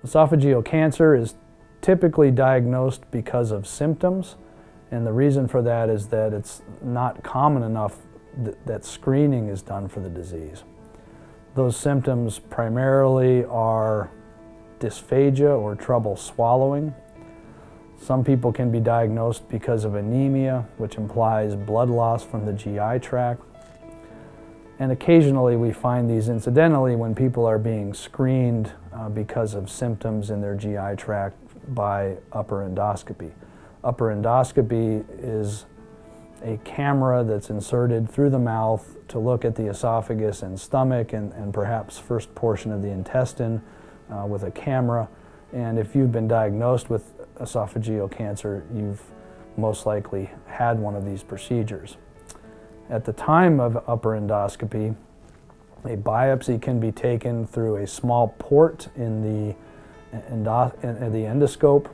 Esophageal cancer is typically diagnosed because of symptoms, and the reason for that is that it's not common enough that screening is done for the disease. Those symptoms primarily are dysphagia or trouble swallowing. Some people can be diagnosed because of anemia, which implies blood loss from the GI tract. And occasionally we find these incidentally when people are being screened because of symptoms in their GI tract by upper endoscopy. Upper endoscopy is a camera that's inserted through the mouth to look at the esophagus and stomach and perhaps first portion of the intestine with a camera. And if you've been diagnosed with esophageal cancer, you've most likely had one of these procedures. At the time of upper endoscopy, a biopsy can be taken through a small port in the endoscope.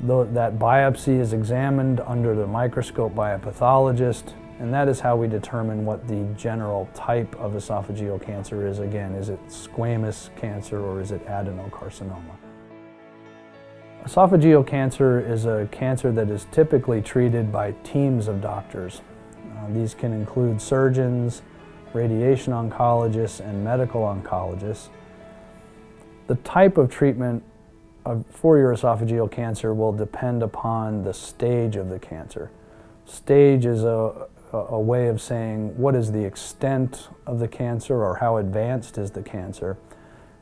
That biopsy is examined under the microscope by a pathologist, and that is how we determine what the general type of esophageal cancer is. Again, is it squamous cancer or is it adenocarcinoma? Esophageal cancer is a cancer that is typically treated by teams of doctors. These can include surgeons, radiation oncologists, and medical oncologists. The type of treatment for your esophageal cancer will depend upon the stage of the cancer. Stage is a way of saying what is the extent of the cancer or how advanced is the cancer.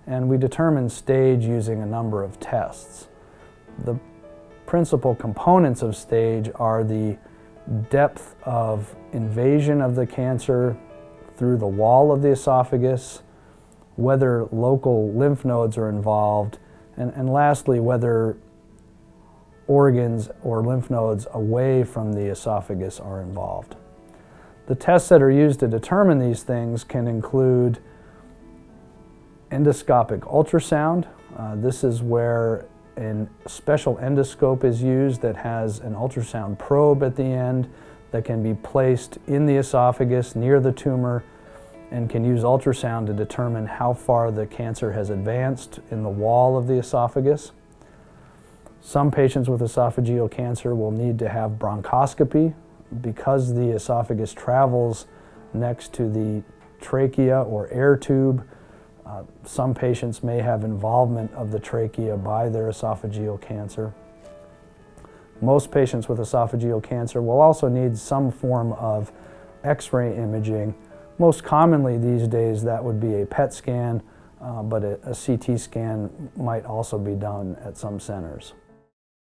And we determine stage using a number of tests. The principal components of stage are the depth of invasion of the cancer through the wall of the esophagus, whether local lymph nodes are involved, and lastly, whether organs or lymph nodes away from the esophagus are involved. The tests that are used to determine these things can include endoscopic ultrasound. This is where a special endoscope is used that has an ultrasound probe at the end that can be placed in the esophagus near the tumor and can use ultrasound to determine how far the cancer has advanced in the wall of the esophagus. Some patients with esophageal cancer will need to have bronchoscopy because the esophagus travels next to the trachea or air tube. Some patients may have involvement of the trachea by their esophageal cancer. Most patients with esophageal cancer will also need some form of X-ray imaging. Most commonly these days that would be a PET scan, but a CT scan might also be done at some centers.